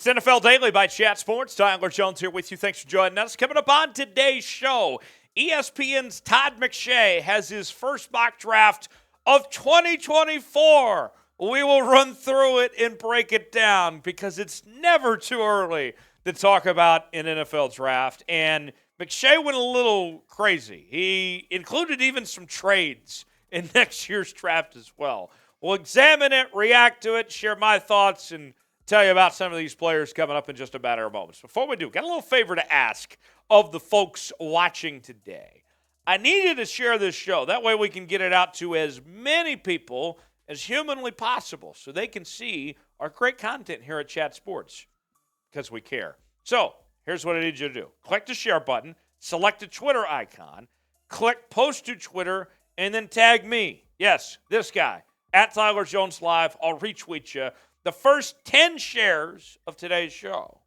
It's NFL Daily by Chat Sports. Tyler Jones here with you. Thanks for joining us. Coming up on today's show, ESPN's Todd McShay has his first mock draft of 2024. We will run through it and break it down because it's never too early to talk about an NFL draft. And McShay went a little crazy. He included even some trades in next year's draft as well. We'll examine it, react to it, share my thoughts, and tell you about some of these players coming up in just a matter of moments. Before we do, got a little favor to ask of the folks watching today. I need you to share this show. That way we can get it out to as many people as humanly possible so they can see our great content here at Chat Sports because we care. So here's what I need you to do. Click the share button, select the Twitter icon, click post to Twitter, and then tag me. Yes, this guy, at Tyler Jones Live. I'll retweet you. The first 10 shares of today's show,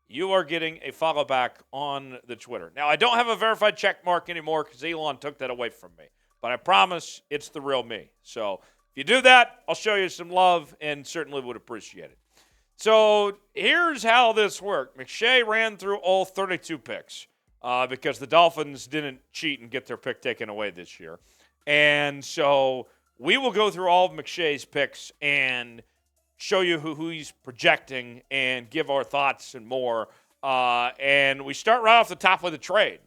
you are getting a follow back on the Twitter. Now, I don't have a verified check mark anymore because Elon took that away from me. But I promise it's the real me. So if you do that, I'll show you some love and certainly would appreciate it. So here's how this worked. McShay ran through all 32 picks because the Dolphins didn't cheat and get their pick taken away this year. And so we will go through all of McShay's picks and show you who he's projecting and give our thoughts and more. And we start right off the top with the trade.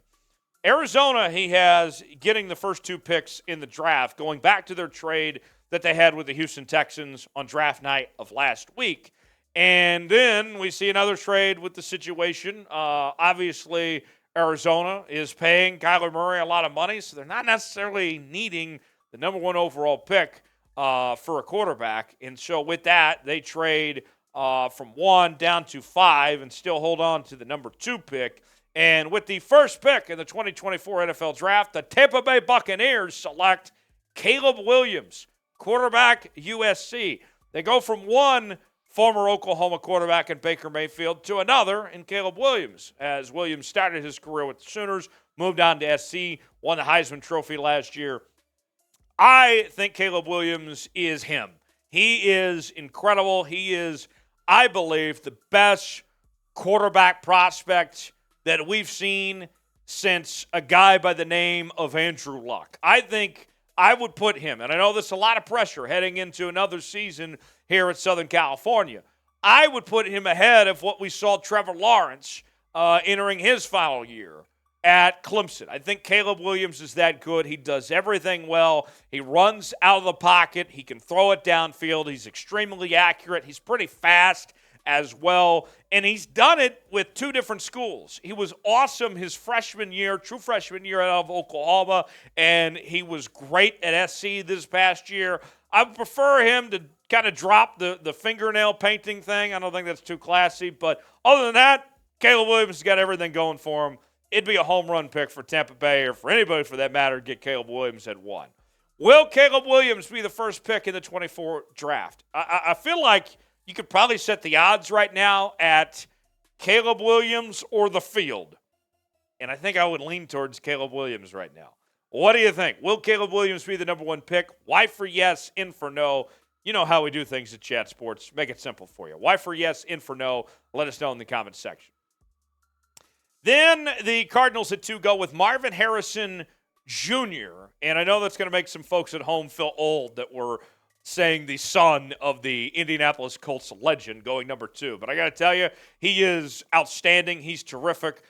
Arizona, he has getting the first two picks in the draft, going back to their trade that they had with the Houston Texans on draft night of last week. And then we see another trade with the situation. Obviously, Arizona is paying Kyler Murray a lot of money, so they're not necessarily needing the number one overall pick for a quarterback. And so with that, they trade from 1 down to 5 and still hold on to the number 2 pick. And with the first pick in the 2024 NFL Draft, the Tampa Bay Buccaneers select Caleb Williams, quarterback, USC. They go from one former Oklahoma quarterback in Baker Mayfield to another in Caleb Williams, as Williams started his career with the Sooners, moved on to SC, won the Heisman Trophy last year. I think Caleb Williams is him. He is incredible. He is, I believe, the best quarterback prospect that we've seen since a guy by the name of Andrew Luck. I think I would put him, and I know there's a lot of pressure heading into another season here at Southern California. I would put him ahead of what we saw Trevor Lawrence entering his final year at Clemson. I think Caleb Williams is that good. He does everything well. He runs out of the pocket. He can throw it downfield. He's extremely accurate. He's pretty fast as well. And he's done it with two different schools. He was awesome his freshman year, true freshman year out of Oklahoma, and he was great at SC this past year. I would prefer him to kind of drop the fingernail painting thing. I don't think that's too classy. But other than that, Caleb Williams has got everything going for him. It'd be a home run pick for Tampa Bay, or for anybody for that matter, to get Caleb Williams at 1. Will Caleb Williams be the first pick in the 24 draft? I feel like you could probably set the odds right now at Caleb Williams or the field. And I think I would lean towards Caleb Williams right now. What do you think? Will Caleb Williams be the number 1 pick? Y for yes, in for no. You know how we do things at Chat Sports. Make it simple for you. Y for yes, in for no. Let us know in the comments section. Then the Cardinals at 2 go with Marvin Harrison Jr. And I know that's going to make some folks at home feel old that we're saying the son of the Indianapolis Colts legend going number 2. But I got to tell you, he is outstanding. He's terrific.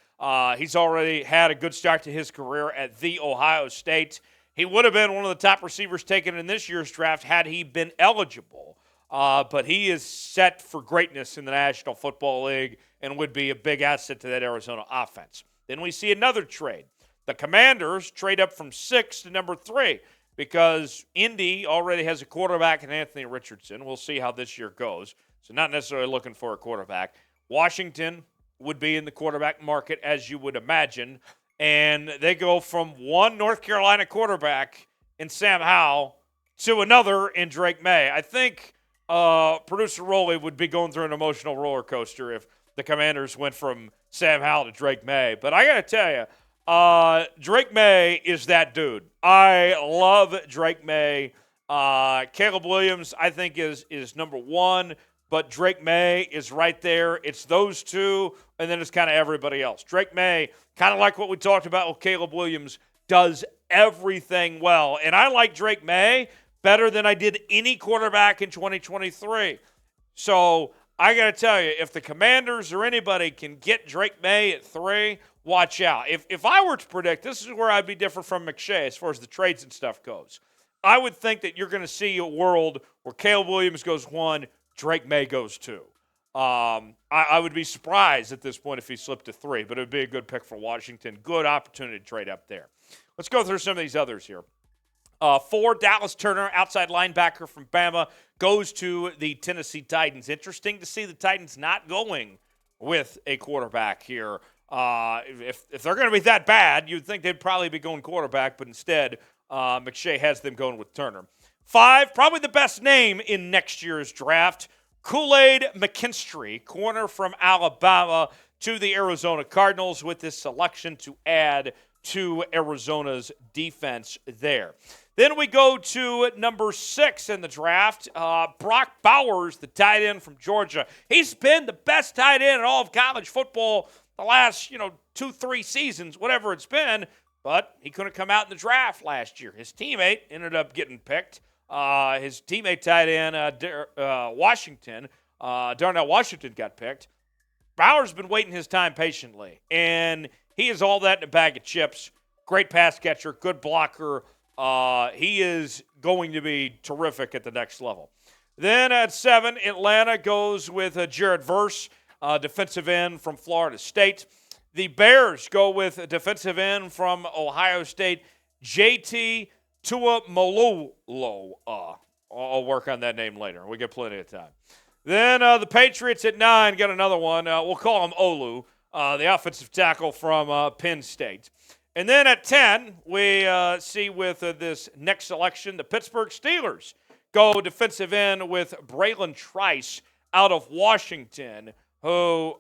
He's already had a good start to his career at The Ohio State. He would have been one of the top receivers taken in this year's draft had he been eligible. But he is set for greatness in the National Football League and would be a big asset to that Arizona offense. Then we see another trade. The Commanders trade up from 6 to number 3 because Indy already has a quarterback in Anthony Richardson. We'll see how this year goes. So not necessarily looking for a quarterback. Washington would be in the quarterback market, as you would imagine. And they go from one North Carolina quarterback in Sam Howell to another in Drake Maye. I think producer Roley would be going through an emotional roller coaster if the Commanders went from Sam Howell to Drake Maye. But I got to tell you, Drake Maye is that dude. I love Drake Maye. Caleb Williams, I think, is number 1. but Drake Maye is right there. It's those two, and then it's kind of everybody else. Drake Maye, kind of like what we talked about with Caleb Williams, does everything well. And I like Drake Maye better than I did any quarterback in 2023. So I got to tell you, if the Commanders or anybody can get Drake Maye at 3, watch out. If I were to predict, this is where I'd be different from McShay as far as the trades and stuff goes. I would think that you're going to see a world where Caleb Williams goes 1, Drake Maye goes 2. I would be surprised at this point if he slipped to 3, but it would be a good pick for Washington. Good opportunity to trade up there. Let's go through some of these others here. 4, Dallas Turner, outside linebacker from Bama, goes to the Tennessee Titans. Interesting to see the Titans not going with a quarterback here. If they're going to be that bad, you'd think they'd probably be going quarterback, but instead McShay has them going with Turner. 5, probably the best name in next year's draft, Kool-Aid McKinstry, corner from Alabama, to the Arizona Cardinals with this selection to add to Arizona's defense there. Then we go to number 6 in the draft, Brock Bowers, the tight end from Georgia. He's been the best tight end in all of college football the last, 2-3 seasons, whatever it's been, but he couldn't come out in the draft last year. His teammate ended up getting picked. His teammate tight end, Darnell Washington got picked. Bowers been waiting his time patiently, and he is all that in a bag of chips. Great pass catcher, good blocker. He is going to be terrific at the next level. Then at 7, Atlanta goes with Jared Verse, defensive end from Florida State. The Bears go with a defensive end from Ohio State, JT Tuamolola. I'll work on that name later. We get plenty of time. Then the Patriots at 9 got another one. We'll call him Olu, the offensive tackle from Penn State. And then at 10, we see with this next selection, the Pittsburgh Steelers go defensive end with Braylon Trice out of Washington, who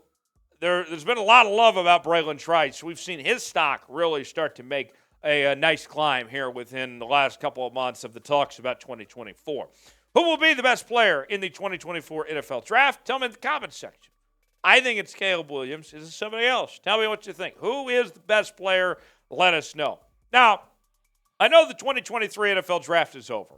there's been a lot of love about Braylon Trice. We've seen his stock really start to make a nice climb here within the last couple of months of the talks about 2024. Who will be the best player in the 2024 NFL Draft? Tell me in the comments section. I think it's Caleb Williams. Is it somebody else? Tell me what you think. Who is the best player? Let us know. Now, I know the 2023 NFL Draft is over.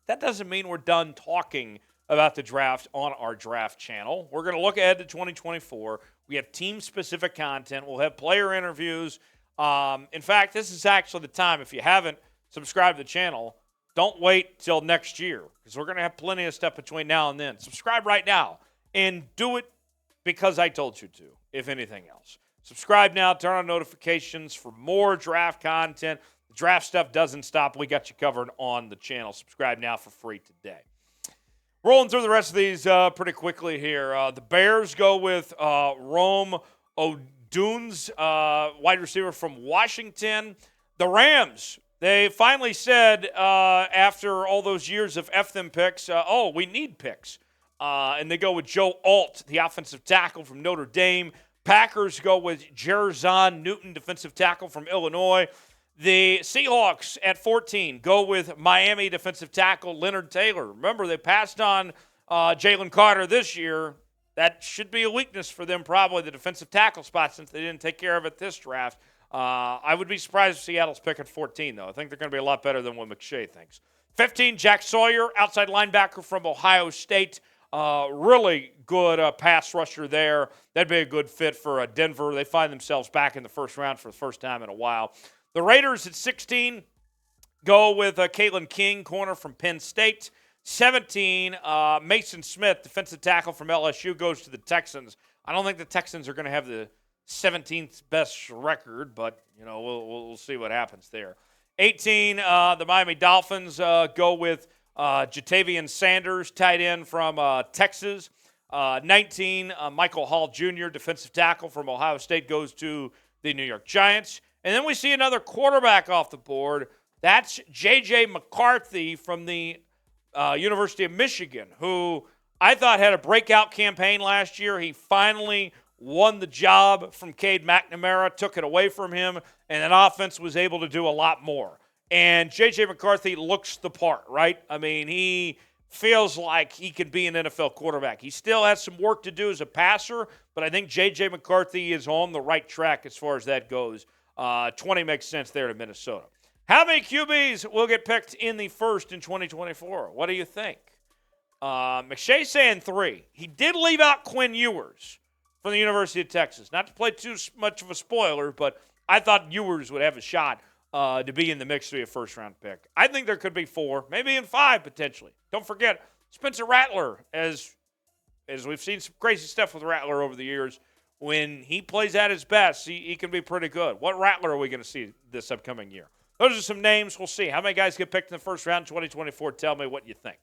That doesn't mean we're done talking about the draft on our draft channel. We're going to look ahead to 2024. We have team-specific content. We'll have player interviews. In fact, this is actually the time. If you haven't subscribed to the channel, don't wait till next year because we're going to have plenty of stuff between now and then. Subscribe right now and do it because I told you to, if anything else. Subscribe now. Turn on notifications for more draft content. The draft stuff doesn't stop. We got you covered on the channel. Subscribe now for free today. Rolling through the rest of these pretty quickly here. The Bears go with Rome Odunze, wide receiver from Washington. The Rams, they finally said after all those years of F them picks, we need picks. And they go with Joe Alt, the offensive tackle from Notre Dame. Packers go with Jerzon Newton, defensive tackle from Illinois. The Seahawks at 14 go with Miami defensive tackle Leonard Taylor. Remember, they passed on Jalen Carter this year. That should be a weakness for them, probably the defensive tackle spot, since they didn't take care of it this draft. I would be surprised if Seattle's pick at 14, though. I think they're going to be a lot better than what McShay thinks. 15, Jack Sawyer, outside linebacker from Ohio State. Really good pass rusher there. That'd be a good fit for Denver. They find themselves back in the first round for the first time in a while. The Raiders at 16 go with Kalen King, corner from Penn State. 17, Mason Smith, defensive tackle from LSU, goes to the Texans. I don't think the Texans are going to have the 17th best record, but we'll see what happens there. 18, the Miami Dolphins go with Jatavian Sanders, tight end from Texas. 19, Michael Hall Jr., defensive tackle from Ohio State, goes to the New York Giants. And then we see another quarterback off the board. That's J.J. McCarthy from the University of Michigan, who I thought had a breakout campaign last year. He finally won the job from Cade McNamara, took it away from him, and an offense was able to do a lot more. And J.J. McCarthy looks the part, right? I mean, he feels like he can be an NFL quarterback. He still has some work to do as a passer, but I think J.J. McCarthy is on the right track as far as that goes. 20 makes sense there to Minnesota. How many QBs will get picked in the first in 2024? What do you think? McShay saying 3. He did leave out Quinn Ewers from the University of Texas. Not to play too much of a spoiler, but I thought Ewers would have a shot to be in the mix to be a first-round pick. I think there could be 4, maybe in 5 potentially. Don't forget, Spencer Rattler, as we've seen some crazy stuff with Rattler over the years, when he plays at his best, he can be pretty good. What Rattler are we going to see this upcoming year? Those are some names. We'll see. How many guys get picked in the first round in 2024? Tell me what you think.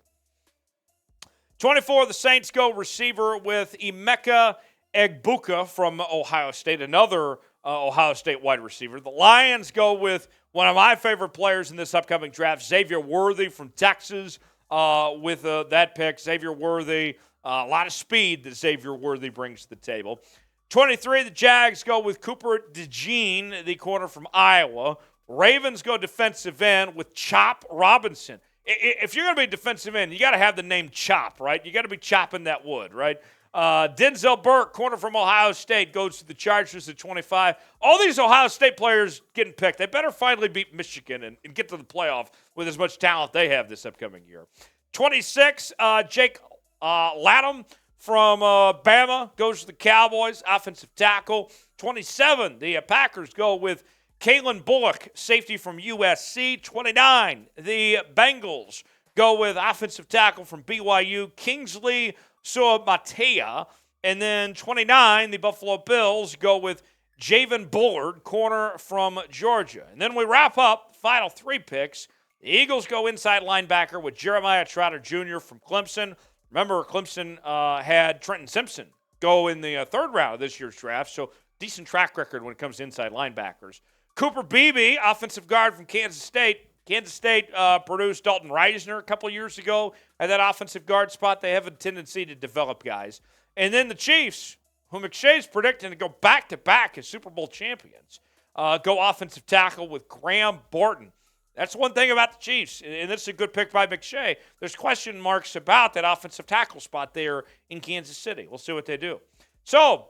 24, the Saints go receiver with Emeka Egbuka from Ohio State, another Ohio State wide receiver. The Lions go with one of my favorite players in this upcoming draft, Xavier Worthy from Texas, with that pick. Xavier Worthy, a lot of speed that Xavier Worthy brings to the table. 23, the Jags go with Cooper DeJean, the corner from Iowa. Ravens go defensive end with Chop Robinson. If you're going to be defensive end, you got to have the name Chop, right? You got to be chopping that wood, right? Denzel Burke, corner from Ohio State, goes to the Chargers at 25. All these Ohio State players getting picked. They better finally beat Michigan and get to the playoff with as much talent they have this upcoming year. 26, Jake Latham from Bama goes to the Cowboys, offensive tackle. 27, the Packers go with Kalen Bullock, safety from USC. 29, the Bengals go with offensive tackle from BYU, Kingsley Suamatea. And then 29, the Buffalo Bills go with Javen Bullard, corner from Georgia. And then we wrap up, final 3 picks. The Eagles go inside linebacker with Jeremiah Trotter Jr. from Clemson. Remember, Clemson had Trenton Simpson go in the 3rd round of this year's draft, so decent track record when it comes to inside linebackers. Cooper Beebe, offensive guard from Kansas State. Kansas State produced Dalton Reisner a couple years ago at that offensive guard spot. They have a tendency to develop guys. And then the Chiefs, who McShay's predicting to go back-to-back as Super Bowl champions, go offensive tackle with Graham Barton. That's one thing about the Chiefs, and this is a good pick by McShay. There's question marks about that offensive tackle spot there in Kansas City. We'll see what they do. So,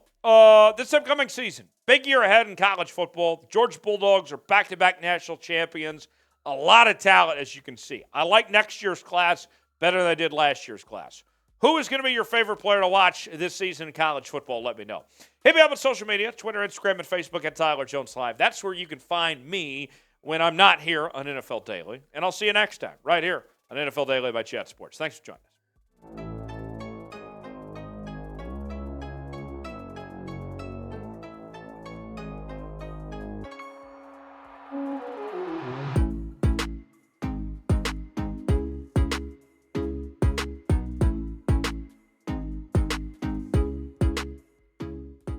this upcoming season, big year ahead in college football. The Georgia Bulldogs are back-to-back national champions. A lot of talent, as you can see. I like next year's class better than I did last year's class. Who is going to be your favorite player to watch this season in college football? Let me know. Hit me up on social media, Twitter, Instagram, and Facebook at Tyler Jones Live. That's where you can find me when I'm not here on NFL Daily. And I'll see you next time right here on NFL Daily by Chat Sports. Thanks for joining us.